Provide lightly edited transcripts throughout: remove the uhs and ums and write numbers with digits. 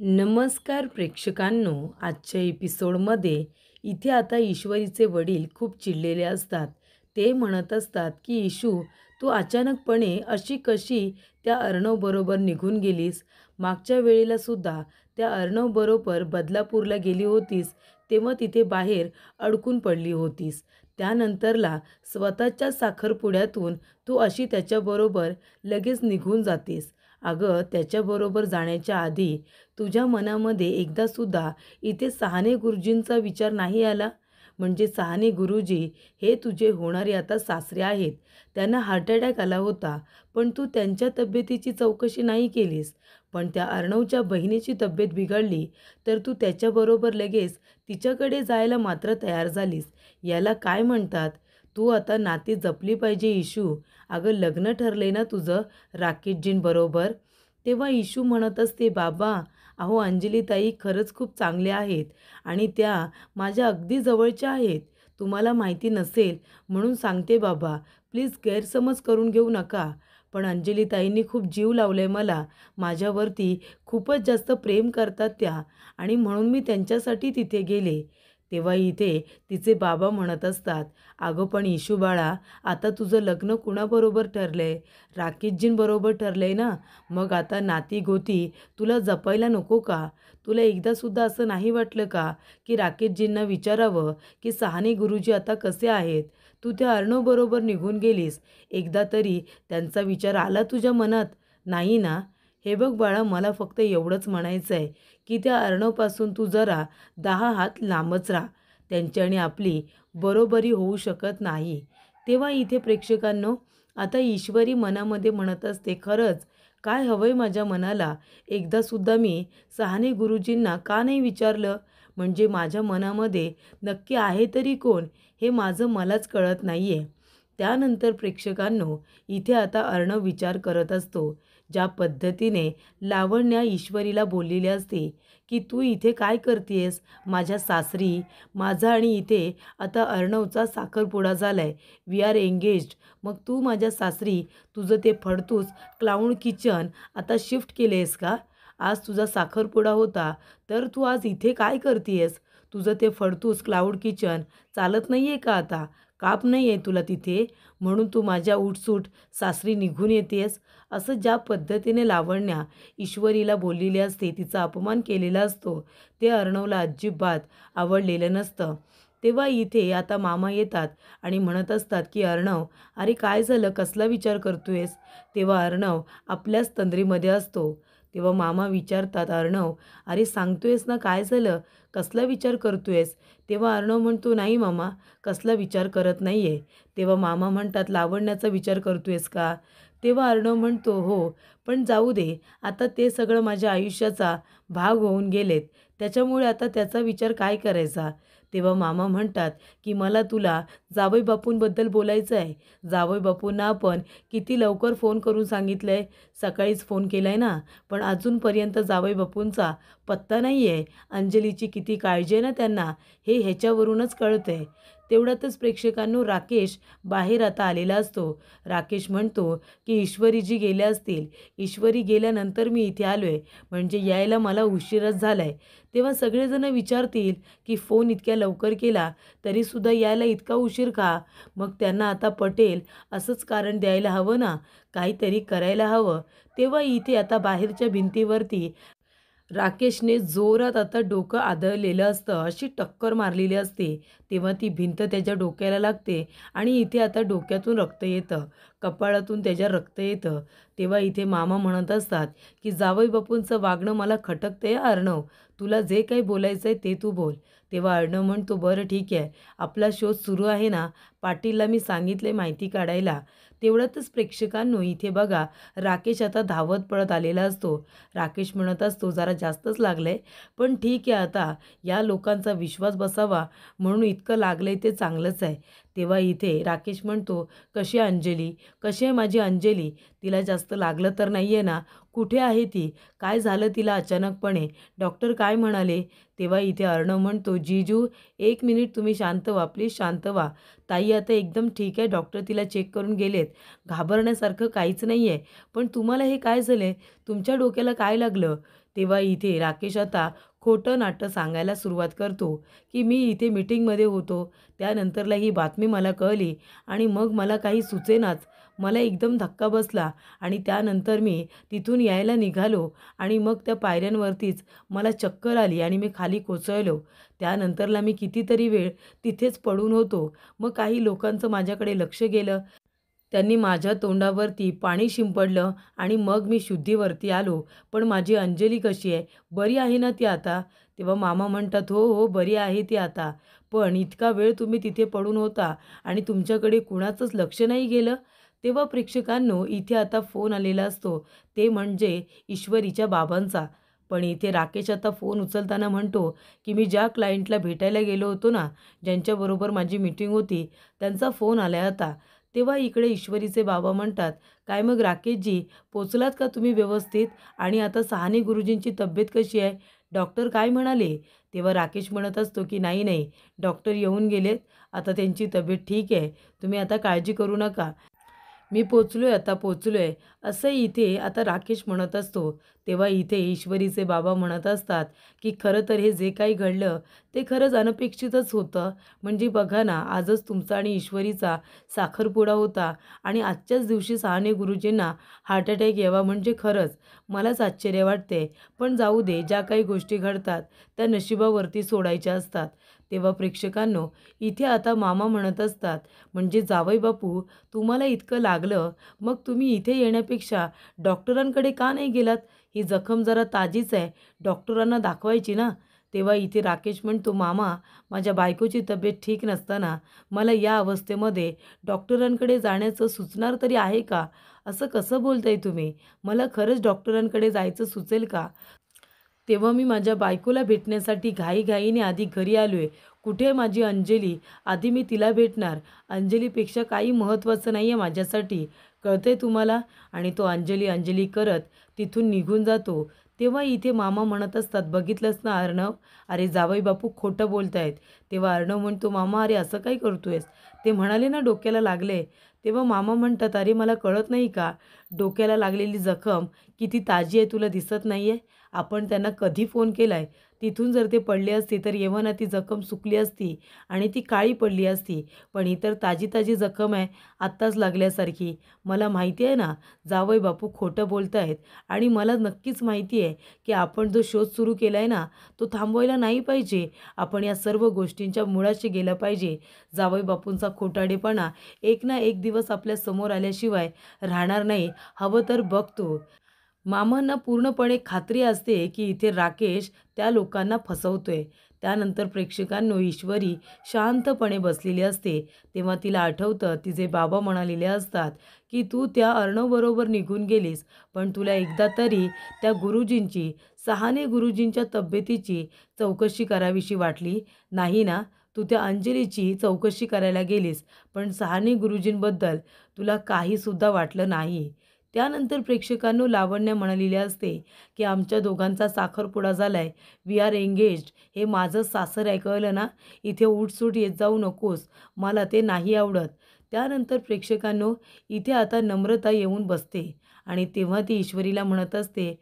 नमस्कार प्रेक्षकांनो, आजच्या एपिसोडमध्ये इथे आता ईश्वरीचे वडील खूप चिडलेले असतात. ते म्हणत असतात की ईशू, तू अचानकपणे अशी कशी त्या अर्णवबरोबर निघून गेलीस? मागच्या वेळेला सुद्धा त्या अर्णवबरोबर बदलापूरला गेली होतीस, तेव्हा तिथे बाहेर अडकून पडली होतीस. त्यानंतरला स्वतःच्या साखरपुड्यातून तू अशी त्याच्याबरोबर लगेच निघून जातेस. अगं, त्याच्याबरोबर जाण्याच्या आधी तुझ्या मनामध्ये एकदासुद्धा इथे सहाने गुरुजींचा विचार नाही आला? म्हणजे सहाने गुरुजी हे तुझे होणारे आता सासरे आहेत. त्यांना हार्ट अटॅक आला होता, पण तू त्यांच्या तब्येतीची चौकशी नाही केलीस. पण त्या अर्णवच्या बहिणीची तब्येत बिघडली, तर तू त्याच्याबरोबर लगेच तिच्याकडे जायला मात्र तयार झालीस. याला काय म्हणतात? तू आता नाती जपली पाहिजे इशू. अगं, लग्न ठरले ना तुझं राकेशजींबरोबर? तेव्हा इशू म्हणत असते, बाबा, अहो अंजलीताई खरंच खूप चांगल्या आहेत आणि त्या माझ्या अगदी जवळच्या आहेत. तुम्हाला माहिती नसेल म्हणून सांगते बाबा, प्लीज गैरसमज करून घेऊ नका. पण अंजलीताईंनी खूप जीव लावलाय मला. माझ्यावरती खूपच जास्त प्रेम करतात त्या आणि म्हणून मी त्यांच्यासाठी तिथे गेले. तेव्हा इथे तिचे बाबा म्हणत असतात, अगं पण इशू बाळा, आता तुझं लग्न कुणाबरोबर ठरलंय? राकेशजींबरोबर ठरलंय ना? मग आता नाती गोती तुला जपायला नको का? तुला एकदासुद्धा असं नाही वाटलं का की राकेशजींना विचारावं की सहाने गुरुजी आता कसे आहेत? तू त्या अर्णवबरोबर निघून गेलीस, एकदा तरी त्यांचा विचार आला तुझ्या मनात? नाही ना? हे बघ बाळा, मला फक्त एवढंच म्हणायचं आहे की त्या अर्णवपासून तू जरा 10 हात लांबच राहा. त्यांच्याने आपली बरोबरी होऊ शकत नाही. तेव्हा इथे प्रेक्षकांनो, आता ईश्वरी मनामध्ये म्हणत असते, खरंच काय हवंय माझ्या मनाला? एकदासुद्धा मी सहाने गुरुजींना का नाही विचारलं? म्हणजे माझ्या मनामध्ये नक्की आहे तरी कोण, हे माझं मलाच कळत नाही आहे. त्यानंतर प्रेक्षकांनो, इथे आता अर्णव विचार करत असतो. ज्या पद्धतीने लावण्या ईश्वरीला बोललेली असते की तू इथे काय करतेस माझ्या सासरी? माझा आणि इथे आता अर्णवचा साखरपुडा झालाय, वी आर एंगेज्ड. मग तू माझ्या सासरी तुझं ते फडतूस क्लाउड किचन आता शिफ्ट केलेस का? आज तुझा साखरपुडा होता, तर तू आज इथे काय करतेस? तुझं ते फडतूस क्लाउड किचन चालत नाही आहे का आता? काप नाही आहे तुला तिथे, म्हणून तू माझ्या उठसूट सासरी निघून येतेस? असं ज्या पद्धतीने लावण्या ईश्वरीला बोललेली असते, तिचा अपमान केलेला असतो, ते अर्णवला अजिबात आवडलेलं नसतं. तेव्हा इथे आता मामा येतात आणि म्हणत असतात की अर्णव, अरे काय झालं, कसला विचार करतोयस? तेव्हा अर्णव आपल्याच तंद्रीमध्ये असतो. तेव्हा मामा विचारतात, अर्णव, अरे सांगतोयस ना काय झालं, कसला विचार करतोयस? तेव्हा अर्णव म्हणतो, नाही मामा, कसला विचार करत नाही आहे. तेव्हा मामा म्हणतात, लावण्याचा विचार करतोयस का? तेव्हा अर्णव म्हणतो, हो, पण जाऊ दे, आता ते सगळं माझ्या आयुष्याचा भाग होऊन गेलेत, त्याच्यामुळे आता त्याचा विचार काय करायचा? तेव्हा मामा म्हणतात की मला तुला जावई बापूंबद्दल बोलायचं आहे. जावई बापूंना आपण किती लवकर फोन करून सांगितलं आहे, सकाळीच फोन केला आहे ना, पण अजूनपर्यंत जावई बापूंचा पत्ता नाही आहे. अंजलीची किती काळजी आहे ना त्यांना, हे ह्याच्यावरूनच कळतं आहे. तेवढ्यातच प्रेक्षकांनो, राकेश बाहेर आता आलेला असतो. राकेश म्हणतो की ईश्वरीजी गेल्या असतील, ईश्वरी गेल्यानंतर मी इथे आलो आहे, म्हणजे यायला मला उशीरच झाला आहे. तेव्हा सगळेजण विचारतील की फोन इतक्या लवकर केला तरीसुद्धा यायला इतका उशीर का? मग त्यांना आता पटेल असंच कारण द्यायला हवं ना, काहीतरी करायला हवं. तेव्हा इथे आता बाहेरच्या भिंतीवरती राकेशने जोरात आता डोकं आदळलेलं असतं, अशी टक्कर मारलेली असते. तेव्हा ती भिंत त्याच्या डोक्याला लागते आणि इथे आता डोक्यातून रक्त येतं, कपाळातून त्याच्या रक्त येतं. तेव्हा इथे मामा म्हणत असतात की जावई बापूंचं वागणं मला खटकते अर्णव, तुला जे काही बोलायचं आहे ते तू बोल. तेव्हा अर्णव म्हणतो, बरं ठीक आहे, आपला शोध सुरू आहे ना, पाटीलला मी सांगितले माहिती काढायला. तेवढ्यातच प्रेक्षकांनो, इथे बघा, राकेश आता धावत पळत आलेला असतो. राकेश म्हणत असतो, जरा जास्तच लागलंय, पण ठीक आहे, आता या लोकांचा विश्वास बसावा म्हणून इतकं लागलंय ते चांगलंच आहे. तेव्हा इथे राकेश म्हणतो, कशी आहे अंजली, कशी आहे माझी अंजली? तिला जास्त लागलं तर नाही आहे ना? कुठे आहे ती? काय झालं तिला अचानकपणे? डॉक्टर काय म्हणाले? तेव्हा इथे अर्णव म्हणतो, जीजू, 1 मिनिट तुम्ही शांत व्हा, प्लीज शांत व्हा. ताई आता एकदम ठीक आहे, डॉक्टर तिला चेक करून गेलेत, घाबरण्यासारखं काहीच नाही आहे. पण तुम्हाला हे काय झालं, तुमच्या डोक्याला काय लागलं? तेव्हा इथे राकेश आता खोटं नाटं सांगायला सुरुवात करतो की मी इथे मीटिंगमध्ये होतो, त्यानंतरला ही बातमी मला कळली आणि मग मला काही सुचेनाच. मला एकदम धक्का बसला आणि त्यानंतर मी तिथून यायला निघालो आणि मग त्या पायऱ्यांवरतीच मला चक्कर आली आणि मी खाली कोसळलो. त्यानंतरला मी कितीतरी वेळ तिथेच पडून होतो. मग काही लोकांचं माझ्याकडे लक्ष गेलं. त्यांनी माझ्या तोंडावरती पाणी शिंपडलं आणि मग मी शुद्धीवरती आलो. पण माझी अंजली कशी आहे? बरी आहे ना ती आता? तेव्हा मामा म्हणतात, "हो, हो, बरी आहे ती आता. पण इतका वेळ तुम्ही तिथे पडून होता आणि तुमच्याकडे कुणाचंच लक्ष नाही गेलं?" तेव्हा प्रेक्षकांनो इथे आता फोन आलेला असतो. ते म्हणजे ईश्वरीच्या बाबांचा. पण इथे राकेश आता फोन उचलताना म्हणतो, की "मी ज्या क्लायंटला भेटायला गेलो होतो ना, ज्यांच्याबरोबर माझी मीटिंग होती, त्यांचा फोन आला आता." तेव्हा इकडे ईश्वरीचे बाबा म्हणतात, "काय मग राकेशजी, पोचलात का तुम्ही व्यवस्थित? आणि आता सहानी गुरुजींची तब्येत कशी आहे? डॉक्टर काय म्हणाले?" तेव्हा राकेश म्हणत असतो, की "नाही, नाही, डॉक्टर येऊन गेलेत. आता त्यांची तब्येत ठीक आहे. तुम्ही आता काळजी करू नका. मी पोचलोय, आता पोचलोय." असं इथे आता राकेश म्हणत असतो. तेव्हा इथे ईश्वरीचे बाबा म्हणत असतात, की "खरं तर हे जे काही घडलं ते खरंच अनपेक्षितच होतं. म्हणजे बघा ना, आजच तुमचा आणि ईश्वरीचा साखरपुडा होता आणि आजच्याच दिवशी सहाने गुरुजींना हार्ट अटॅक यावा म्हणजे खरंच मलाच आश्चर्य वाटते. पण जाऊ दे, ज्या काही गोष्टी घडतात त्या नशिबावरती सोडायच्या असतात." तेव्हा प्रेक्षकांनो इथे आता मामा म्हणत असतात, "म्हणजे जावई बापू, तुम्हाला इतकं लागलं, मग तुम्ही इथे येण्यापेक्षा डॉक्टरांकडे का नाही गेलात? ही जखम जरा ताजीच आहे, डॉक्टरांना दाखवायची ना." तेव्हा इथे राकेश म्हणतो, "मामा, माझ्या बायकोची तब्येत ठीक नसताना मला या अवस्थेमध्ये डॉक्टरांकडे जाण्याचं सुचणार तरी आहे का? असं कसं बोलताय तुम्ही? मला खरंच डॉक्टरांकडे जायचं सुचेल का? तेव्हा मी माझ्या बायकोला भेटण्यासाठी घाईघाईने आधी घरी आलो आहे. कुठे आहे माझी अंजली? आधी मी तिला भेटणार. अंजलीपेक्षा काही महत्त्वाचं नाही आहे माझ्यासाठी. कळतंय तुम्हाला?" आणि तो अंजली, अंजली करत तिथून निघून जातो. तेव्हा इथे मामा म्हणत असतात, "बघितलंस ना अर्णव? अरे जावई बापू खोटं बोलतायत." तेव्हा अर्णव म्हणतो, "मामा, अरे असं काय करतोयस? ते म्हणाले ना डोक्याला लागले." तेव्हा मामा म्हणतात, "अरे मला कळत नाही का? डोक्याला लागलेली जखम किती ताजी आहे तुला दिसत नाही आहे? आपण त्यांना कधी फोन केला आहे? तिथून जर ते पडले असते तर एव्हाना ती जखम सुकली असती आणि ती काळी पडली असती. पण ही तर ताजी-ताजी जखम आहे, आत्ताच लागल्यासारखी. मला माहिती आहे ना, जावई बापू खोटं बोलत आहेत आणि मला नक्कीच माहिती आहे, की आपण जो शोध सुरू केला आहे ना, तो थांबवायला नाही पाहिजे. आपण या सर्व गोष्टींच्या मुळाशी गेलं पाहिजे. जावई बापूंचा खोटारडेपणा एक ना एक दिवस आपल्या समोर आल्याशिवाय राहणार नाही. हवं तर बघ मामांना पूर्णपणे खात्री असते की इथे राकेश त्या लोकांना फसवतोय. त्यानंतर प्रेक्षकांनो ईश्वरी शांतपणे बसलेली असते. तेव्हा तिला आठवतं तिचे बाबा म्हणालेले असतात, की "तू त्या अर्णवबरोबर निघून गेलीस, पण तुला एकदा तरी त्या गुरुजींची, सहाने गुरुजींच्या तब्येतीची चौकशी करावीशी वाटली नाही ना? तू त्या अंजलीची चौकशी करायला गेलीस, पण सहाने गुरुजींबद्दल तुला काहीसुद्धा वाटलं नाही." त्यानंतर प्रेक्षकांनो लावण्य म्हणालेली असते, की "आमच्या दोघांचा साखरपुडा झालाय. We are engaged. हे माझं सासर आहे, कळलं ना? इथे उठसूट येत जाऊ नकोस. मला ते नाही आवडत." त्यानंतर प्रेक्षकांनो इथे आता नम्रता येऊन बसते आणि तेव्हा ती ईश्वरीला म्हणत असते,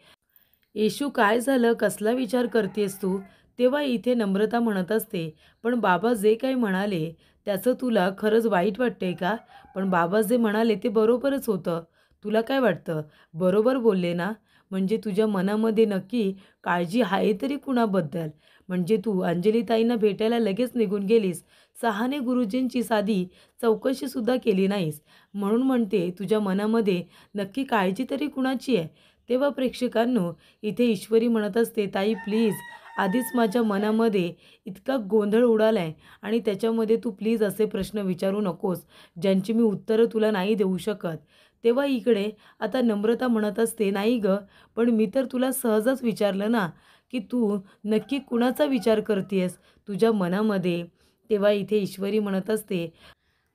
"येशू, काय झालं? कसला विचार करतेस तू?" तेव्हा इथे नम्रता म्हणत असते, "पण बाबा जे काही म्हणाले त्याचं तुला खरंच वाईट वाटतंय का? पण बाबा जे म्हणाले ते बरोबरच होतं. तुला काय वाटतं? बरोबर बोलले ना? म्हणजे तुझ्या मनामध्ये नक्की काळजी आहे तरी कुणाबद्दल? म्हणजे तू अंजलीताईंना भेटायला लगेच निघून गेलीस. सहाने गुरुजींची साधी चौकशीसुद्धा केली नाहीस. म्हणून म्हणते तुझ्या मनामध्ये नक्की काळजी तरी कुणाची आहे?" तेव्हा प्रेक्षकांनो इथे ईश्वरी म्हणत असते, "ताई प्लीज, आधीच माझ्या मनामध्ये इतका गोंधळ उडालाय आणि त्याच्यामध्ये तू प्लीज असे प्रश्न विचारू नकोस, ज्यांची मी उत्तरं तुला नाही देऊ शकत." तेव्हा इकडे आता नम्रता म्हणत असते, "नाही गं, पण मी तर तुला सहजच विचारलं ना, की तू नक्की कुणाचा विचार करतेयस तुझ्या मनामध्ये?" तेव्हा इथे ईश्वरी म्हणत असते,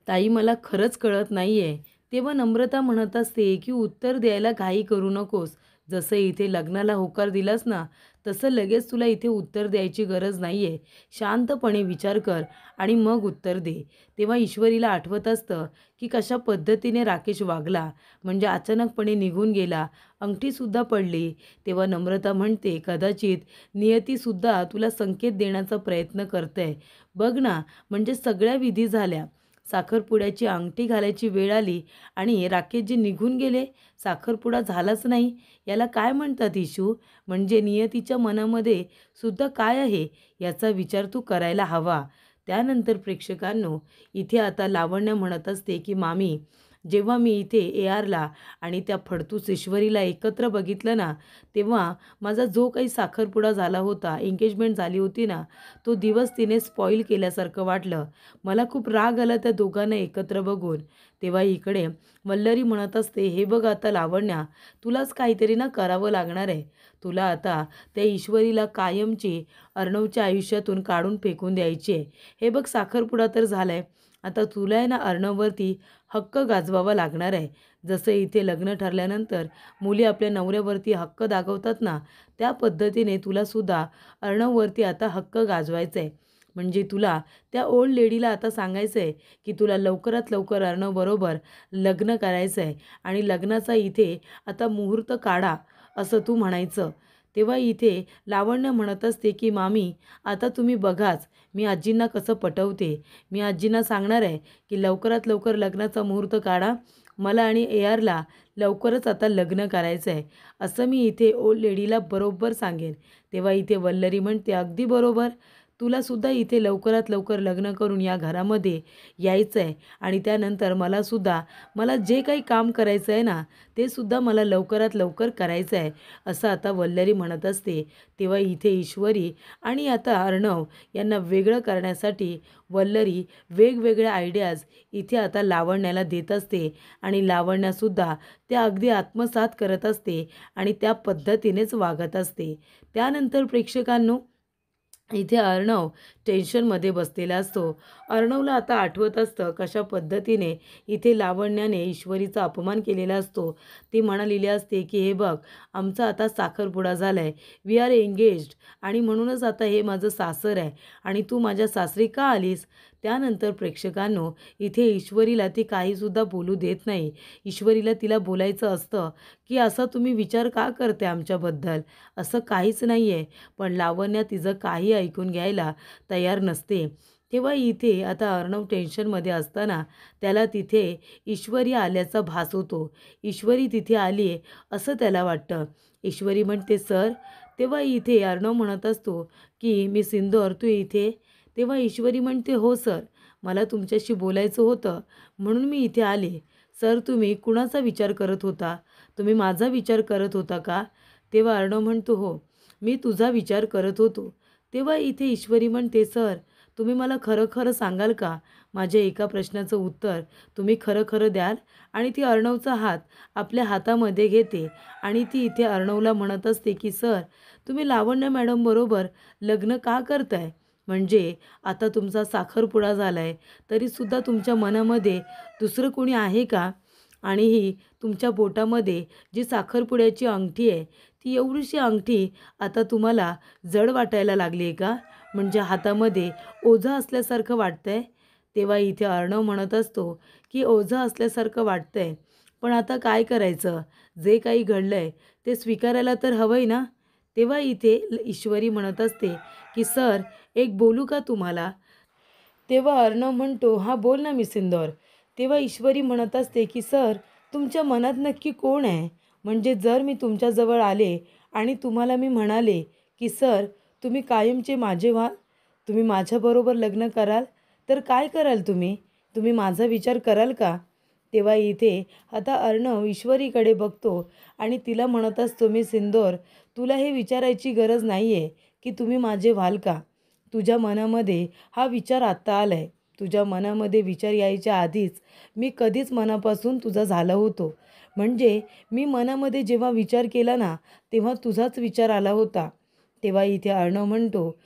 "ताई, मला खरंच कळत नाहीये." तेव्हा नम्रता म्हणत असते, की "उत्तर द्यायला घाई करू नकोस. जसं इथे लग्नाला होकार दिलास ना, तसं लगेच तुला इथे उत्तर द्यायची गरज नाही आहे. शांतपणे विचार कर आणि मग उत्तर दे. तेव्हा ईश्वरीला आठवत असतं की कशा पद्धतीने राकेश वागला, म्हणजे अचानकपणे निघून गेला, अंगठीसुद्धा पडली. तेव्हा नम्रता म्हणते, कदाचित नियतीसुद्धा तुला संकेत देण्याचा प्रयत्न करते. बघ ना, म्हणजे सगळ्या विधी झाल्या. साखरपुड्याची अंगठी घालायची वेळ आली आणि राकेशजी निघून गेले. साखरपुडा झालाच नाही. याला काय म्हणतात इशू? म्हणजे नियतीच्या मनामध्ये सुद्धा काय आहे याचा विचार तू करायला हवा. त्यानंतर प्रेक्षकांनो, इथे आता लावण्य म्हणत असते की मामी, जेव्हा मी इथे ARला आणि त्या फडतूस ईश्वरीला एकत्र बघितलं ना, तेव्हा माझा जो काही साखरपुडा झाला होता, एंगेजमेंट झाली होती ना, तो दिवस तिने स्पॉईल केल्यासारखं वाटलं. मला खूप राग आला त्या दोघांना एकत्र बघून. तेव्हा इकडे वल्लरी म्हणत असते, हे बघ आता लावण्या, तुलाच काहीतरी ना करावं लागणार आहे. तुला आता त्या ईश्वरीला कायमची अर्णवच्या आयुष्यातून काढून फेकून द्यायची आहे. हे बघ, साखरपुडा तर झाला आहे. आता तुला आहे ना अर्णववरती हक्क गाजवावा लागणार आहे. जसं इथे लग्न ठरल्यानंतर मुली आपल्या नवऱ्यावरती हक्क दाखवतात ना, त्या पद्धतीने तुलासुद्धा अर्णववरती आता हक्क गाजवायचा आहे. म्हणजे तुला त्या ओल्ड लेडीला आता सांगायचं आहे की तुला लवकरात लवकर अर्णवबरोबर लग्न करायचं आहे आणि लग्नाचा इथे आता मुहूर्त काढा, असं तू म्हणायचं. तेव्हा इथे लावण्य म्हणत असते की मामी, आता तुम्ही बघाच, मी आजींना कसं पटवते. मी आजींना सांगणार आहे की लवकरात लवकर लग्नाचा मुहूर्त काढा. मला आणि ARला लवकरच आता लग्न करायचं आहे, असं मी इथे ओल्ड लेडीला बरोबर सांगेन. तेव्हा इथे वल्लरी म्हणते, अगदी बरोबर. तुलासुद्धा इथे लवकरात लवकर लग्न करून या घरामध्ये यायचं आहे आणि त्यानंतर मला जे काही काम करायचं आहे ना, ते सुद्धा मला लवकरात लवकर करायचं आहे, असं आता वल्लरी म्हणत असते. तेव्हा इथे ईश्वरी आणि आता अर्णव यांना वेगळं करण्यासाठी वल्लरी वेगवेगळ्या आयडियाज इथे आता लावण्याला देत असते आणि लावण्यासुद्धा त्या अगदी आत्मसात करत असते आणि त्या पद्धतीनेच वागत असते. त्यानंतर प्रेक्षकांनो, इथे अर्णव टेन्शनमध्ये बसलेला असतो. अर्णवला आता आठवत असतं कशा पद्धतीने इथे लावण्याने ईश्वरीचा अपमान केलेला असतो. ती म्हणालेली असते की हे बघ, आमचा आता साखरपुडा झाला आहे, वी आर एंगेज्ड, आणि म्हणूनच आता हे माझं सासर आहे आणि तू माझ्या सासरी का आलीस? त्यानंतर प्रेक्षकांनो, इथे ईश्वरीला ती काहीसुद्धा बोलू देत नाही. ईश्वरीला तिला बोलायचं असतं की असा तुम्ही विचार का करते आमच्याबद्दल? असं काहीच नाही आहे. पण लावण्या तिचं काही ऐकून घ्यायला तयार नसते. तेव्हा इथे आता अर्णव टेन्शनमध्ये असताना त्याला तिथे ईश्वरी आल्याचा भास होतो. ईश्वरी तिथे आली आहे असं त्याला वाटतं. ईश्वरी म्हणते, सर. तेव्हा इथे अर्णव म्हणत असतो की मी सिंदूर, तू इथे? तेव्हा ईश्वरी म्हणते, हो सर, मला तुमच्याशी बोलायचं होतं म्हणून मी इथे आले. सर, तुम्ही कुणाचा विचार करत होता? तुम्ही माझा विचार करत होता का? तेव्हा अर्णव म्हणतो, हो, मी तुझा विचार करत होतो. तेव्हा इथे ईश्वरी म्हणते, सर, तुम्ही मला खरं खरं सांगाल का? माझ्या एका प्रश्नाचं उत्तर तुम्ही खरं खरं द्याल? आणि ती अर्णवचा हात आपल्या हातामध्ये घेते आणि ती इथे अर्णवला म्हणत असते की सर, तुम्ही लावण्य मॅडमबरोबर लग्न का करताय? म्हणजे आता तुमचा साखरपुडा झाला आहे तरीसुद्धा तुमच्या मनामध्ये दुसरं कोणी आहे का? आणि ही तुमच्या बोटामध्ये जी साखरपुड्याची अंगठी आहे, ती एवढीशी अंगठी आता तुम्हाला जड वाटायला लागली आहे का? म्हणजे हातामध्ये ओझं असल्यासारखं वाटतंय? तेव्हा इथे अर्णव म्हणत असतो की ओझं असल्यासारखं वाटतंय, पण आता काय करायचं? जे काही घडलंय ते स्वीकारायला तर हवंय ना? तेव्हा इथे ईश्वरी म्हणत असते की सर, एक बोलू का तुम्हाला? तेव्हा अर्णव म्हणतो, हां बोल ना मिसिंदोर. तेव्हा ईश्वरी म्हणत असते की सर, तुमच्या मनात नक्की कोण आहे? म्हणजे जर मी तुमच्याजवळ आले आणि तुम्हाला मी म्हणाले की सर, तुम्ही कायमचे माझे व्हाल, तुम्ही माझ्याबरोबर लग्न कराल, तर काय कराल तुम्ही? तुम्ही माझा विचार कराल का? तेव्हा इथे आता अर्णव ईश्वरीकडे बघतो आणि तिला म्हणत असतो, मी सिंदोर, तुला हे विचारायची गरज नाही आहे की तुम्ही माझे व्हाल का? तुझ्या मनामध्ये हा विचार आत्ता आला आहे. तुझ्या मनामध्ये विचार यायच्या आधीच मी कधीच मनापासून तुझा झाला होतो. म्हणजे मी मनामध्ये जेव्हा विचार केला ना, तेव्हा तुझाच विचार आला होता. तेव्हा इथे अर्णव म्हणतो,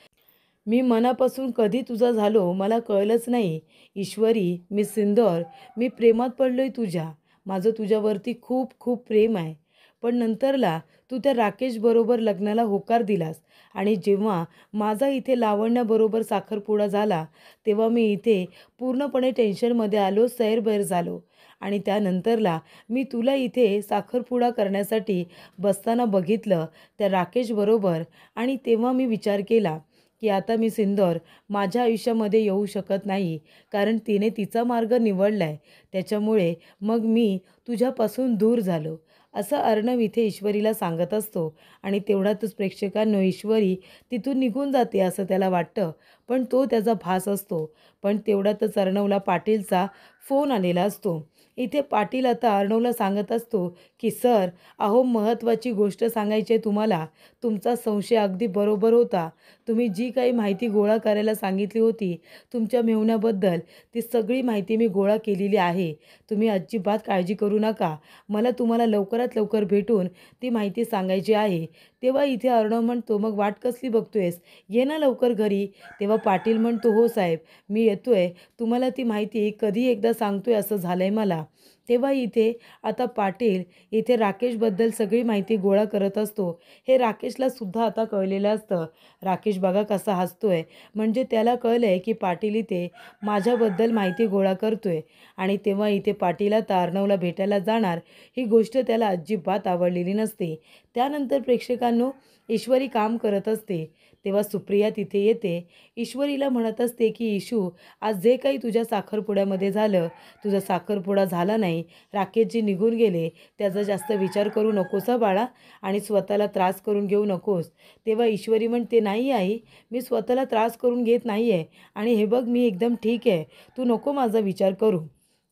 मी मनापासून कधी तुझा झालो मला कळलंच नाही. ईश्वरी, मी सिंदोर, मी प्रेमात पडलोय तुझ्या. माझं तुझ्यावरती खूप खूप प्रेम आहे. पण नंतरला तू त्या राकेशबरोबर लग्नाला होकार दिलास आणि जेव्हा माझा इथे लावण्याबरोबर साखरपुडा झाला तेव्हा मी इथे पूर्णपणे टेन्शनमध्ये आलो, सैरभैर झालो आणि त्यानंतरला मी तुला इथे साखरपुडा करण्यासाठी बसताना बघितलं त्या राकेशबरोबर आणि तेव्हा मी विचार केला की आता मी सिंदूर माझ्या आयुष्यामध्ये येऊ शकत नाही, कारण तिने तिचा मार्ग निवडला आहे. त्याच्यामुळे मग मी तुझ्यापासून दूर झालो, असं अर्णव इथे ईश्वरीला सांगत असतो. आणि तेवढ्यातच प्रेक्षकांनो ईश्वरी तिथून निघून जाते असं त्याला वाटतं, पण तो त्याचा भास असतो. पण तेवढ्यातच अर्णवला पाटीलचा फोन आलेला असतो. इथे पाटील आता अर्णवला सांगत असतो की सर, अहो महत्त्वाची गोष्ट सांगायची आहे तुम्हाला. तुमचा संशय अगदी बरोबर होता. तुम्ही जी काही माहिती गोळा करायला सांगितली होती तुमच्या मेहुण्याबद्दल, ती सगळी माहिती मी गोळा केलेली आहे. तुम्ही अजिबात काळजी करू नका. मला तुम्हाला लवकरात लवकर भेटून ती माहिती सांगायची आहे. तेव्हा इथे अर्णव म्हणतो, मग वाट कसली बघतोयस, ये ना लवकर घरी. तेव्हा पाटील म्हणतो, हो साहेब मी येतोय, तुम्हाला ती माहिती कधी एकदा सांगतोय असं झालंय मला. तेव्हा इथे आता पाटील इथे राकेशबद्दल सगळी माहिती गोळा करत असतो. हे राकेशला सुद्धा आता कळलेलं असतं. राकेश बघा कसा हसतोय, म्हणजे त्याला कळलंय की पाटील इथे माझ्याबद्दल माहिती गोळा करतोय. आणि तेव्हा इथे पाटील आता अर्णवला भेटायला जाणार, ही गोष्ट त्याला अजिबात आवडलेली नसते. त्यानंतर प्रेक्षकांनो ईश्वरी काम करत असते तेव्हा सुप्रिया तिथे येते. ईश्वरीला म्हणत असते की ईशू, आज जे काही तुझ्या साखरपुड्यामध्ये झालं, तुझा साखरपुडा झाला नाही, राकेशजी निघून गेले, त्याचा जास्त विचार करू नकोस हं बाळा, आणि स्वतःला त्रास करून घेऊ नकोस. तेव्हा ईश्वरी म्हणते, नाही आई, मी स्वतःला त्रास करून घेत नाही आहे आणि हे बघ मी एकदम ठीक आहे, तू नको माझा विचार करू.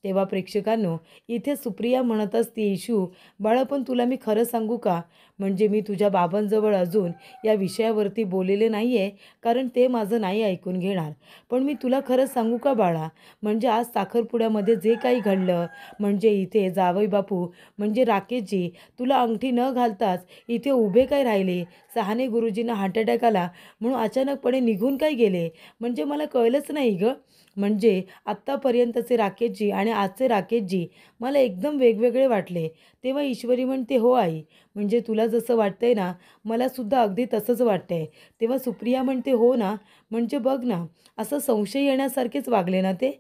तेव्हा प्रेक्षकांनो इथे सुप्रिया म्हणत असते, इशू बाळा, पण तुला मी खरं सांगू का, म्हणजे मी तुझ्या बाबांजवळ अजून या विषयावरती बोललेले नाही आहे, कारण ते माझं नाही ऐकून घेणार. पण मी तुला खरं सांगू का बाळा, म्हणजे आज साखरपुड्यामध्ये जे काही घडलं, म्हणजे इथे जावई बापू म्हणजे राकेशजी तुला अंगठी न घालताच इथे उभे काय राहिले, सहाने गुरुजींना हार्ट अटॅक आला म्हणून अचानकपणे निघून काय गेले, म्हणजे मला कळलंच नाही गं. म्हणजे आत्तापर्यंतचे राकेशजी आणि आजचे राकेशजी मला एकदम वेगवेगळे वाटले. तेव्हा ईश्वरी म्हणते, हो आई, म्हणजे तुला जसं वाटतंय ना, मलासुद्धा अगदी तसंच वाटतंय. तेव्हा सुप्रिया म्हणते, हो ना, म्हणजे बघ ना, असं संशय येण्यासारखेच वागले ना ते.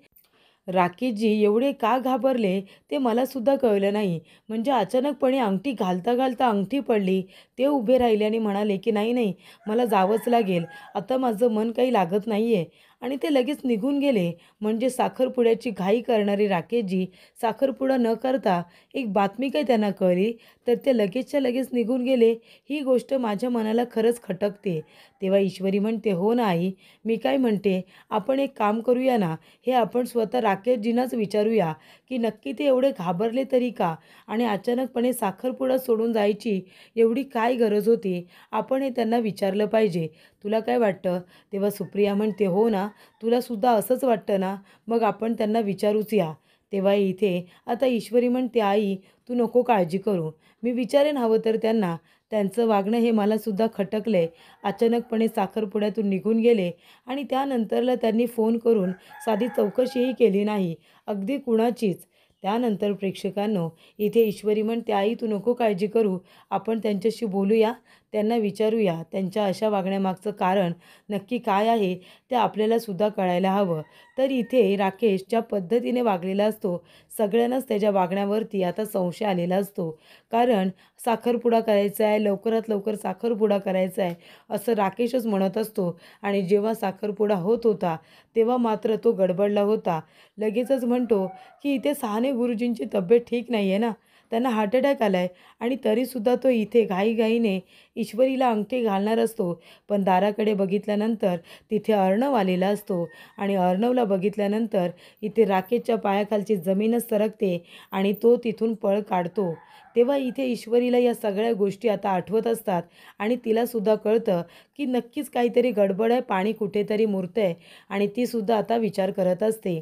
राकेशजी एवढे का घाबरले ते मलासुद्धा कळलं नाही. म्हणजे अचानकपणे अंगठी घालता घालता अंगठी पडली, ते उभे राहिले आणि म्हणाले की नाही नाही, मला जावंच लागेल, आता माझं मन काही लागत नाही आहे, आणि ते लगेच निघून गेले. म्हणजे साखरपुड्याची घाई करणारे राकेशजी साखरपुडा न करता एक बातमी काय त्यांना कळली, तर ते लगेचच्या लगेच निघून गेले. ही गोष्ट माझ्या मनाला खरंच खटकते. तेव्हा ईश्वरी म्हणते, हो ना आई, मी काय म्हणते, आपण एक काम करूया ना, हे आपण स्वतः राकेशजींनाच विचारूया की नक्की ते एवढे घाबरले तरी का, आणि अचानकपणे साखरपुडा सोडून जायची एवढी काय गरज होती, आपण हे त्यांना विचारलं पाहिजे. तुला काय वाटतं? तेव्हा सुप्रिया म्हणते, हो ना, तुलासुद्धा असंच वाटतं ना, मग आपण त्यांना विचारूच या. तेव्हा इथे आता ईश्वरी म्हणते, आई तू नको काळजी करू, मी विचारेन हवं तर त्यांना. त्यांचं वागणं हे मलासुद्धा खटकलं आहे. अचानकपणे साखरपुड्यातून निघून गेले आणि त्यानंतरला त्यांनी फोन करून साधी चौकशीही केली नाही, अगदी कुणाचीच. त्यानंतर प्रेक्षकांनो इथे ईश्वरी म्हणते, आई तू नको काळजी करू, आपण त्यांच्याशी बोलूया, त्यांना विचारूया त्यांच्या अशा वागण्यामागचं कारण नक्की काय आहे, ते आपल्यालासुद्धा कळायला हवं. तर इथे राकेश ज्या पद्धतीने वागलेला असतो, सगळ्यांनाच त्याच्या वागण्यावरती आता संशय आलेला असतो. कारण साखरपुडा करायचा आहे, लवकरात लवकर साखरपुडा करायचा आहे, असं राकेशच म्हणत असतो. आणि जेव्हा साखरपुडा होत होता तेव्हा मात्र तो गडबडला होता. लगेचच म्हणतो की इथे सहाने गुरुजींची तब्येत ठीक नाही आहे ना, त्यांना हार्ट अटॅक आला आहे, आणि तरीसुद्धा तो इथे घाईघाईने ईश्वरीला अंगठी घालणार असतो. पण दाराकडे बघितल्यानंतर तिथे अर्णव आलेला असतो, आणि अर्णवला बघितल्यानंतर इथे राकेशच्या पायाखालची जमीनच सरकते आणि तो तिथून पळ काढतो. तेव्हा इथे ईश्वरीला या सगळ्या गोष्टी आता आठवत असतात आणि तिलासुद्धा कळतं की नक्कीच काहीतरी गडबड आहे, पाणी कुठेतरी मुरतंय, आणि तीसुद्धा आता विचार करत असते.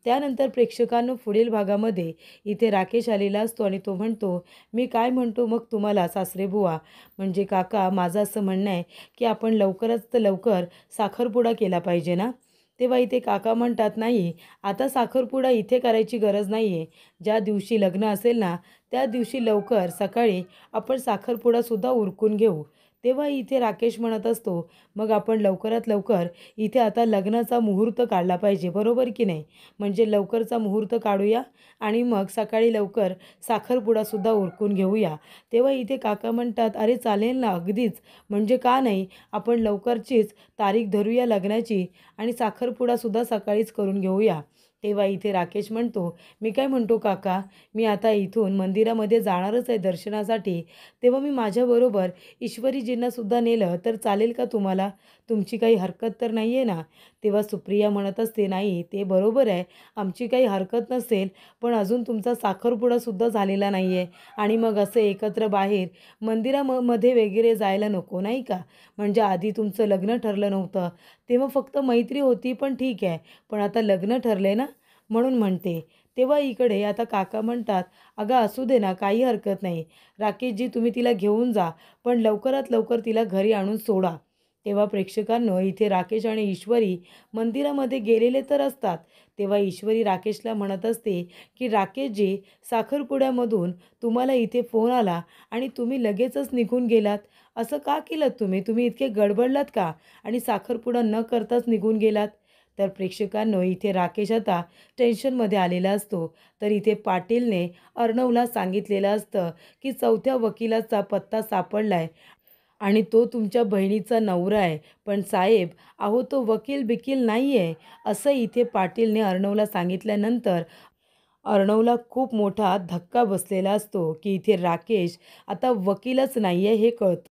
त्यानंतर प्रेक्षकांनो पुढील भागामध्ये इथे राकेश आलेला असतो आणि तो म्हणतो, मी काय म्हणतो मग तुम्हाला सासरेबुवा, म्हणजे काका, माझं असं म्हणणं आहे की आपण लवकरात लवकर साखरपुडा केला पाहिजे ना. तेव्हा इथे काका म्हणतात, नाही, आता साखरपुडा इथे करायची गरज नाही आहे, ज्या दिवशी लग्न असेल ना त्या दिवशी लवकर सकाळी आपण साखरपुडासुद्धा उरकून घेऊ. तेव्हा इथे राकेश म्हणत असतो, मग आपण लवकरात लवकर इथे आता लग्नाचा मुहूर्त काढला पाहिजे, बरोबर की नाही? म्हणजे लवकरचा मुहूर्त काढूया आणि मग सकाळी लवकर साखरपुडासुद्धा उरकून घेऊया. तेव्हा इथे काका म्हणतात, अरे चालेल ना, अगदीच. म्हणजे का नाही, आपण लवकरचीच तारीख धरूया लग्नाची आणि साखरपुडासुद्धा सकाळीच करून घेऊया. तेव्हा इथे राकेश म्हणतो, मी काय म्हणतो काका, मी आता इथून मंदिरामध्ये जाणारच आहे दर्शनासाठी. तेव्हा मी माझ्याबरोबर ईश्वरीजींनासुद्धा नेलं तर चालेल का तुम्हाला? तुमची काही हरकत तर नाही आहे ना? तेव्हा सुप्रिया म्हणत असते, नाही ते बरोबर आहे, आमची काही हरकत नसेल, पण अजून तुमचा साखरपुडासुद्धा झालेला नाही आहे आणि मग असं एकत्र बाहेर मध्ये वगैरे जायला नको नाही का? म्हणजे आधी तुमचं लग्न ठरलं नव्हतं, तेव्हा फक्त मैत्री होती, पण ठीक आहे. पण आता लग्न ठरले ना, म्हणून म्हणते. तेव्हा इकडे आता काका म्हणतात, अगं असू दे ना, काही हरकत नाही. राकेशजी तुम्ही तिला घेऊन जा, पण लवकरात लवकर तिला घरी आणून सोडा. तेव्हा प्रेक्षकांनो इथे राकेश आणि ईश्वरी मंदिरामध्ये गेलेले तर असतात. तेव्हा ईश्वरी राकेशला म्हणत असते, की राकेशजी साखरपुड्यामधून तुम्हाला इथे फोन आला आणि तुम्ही लगेचच निघून गेलात. असं का केलंत तुम्ही? तुम्ही इतके गडबडलात का? आणि साखरपुडा न करताच निघून गेलात? तर प्रेक्षकांनो इथे राकेश आता टेन्शनमध्ये आलेला असतो. तर इथे पाटीलने अर्णवला सांगितलेलं असतं, की 4थ्या वकिलाचा पत्ता सापडला आहे आणि तो तुमच्या बहिणीचा नवरा आहे. पण साहेब, अहो तो वकील-बिकील नाही आहे, असं इथे पाटीलने अर्णवला सांगितल्यानंतर अर्णवला खूप मोठा धक्का बसलेला असतो, की इथे राकेश आता वकीलच नाही आहे हे कळतं.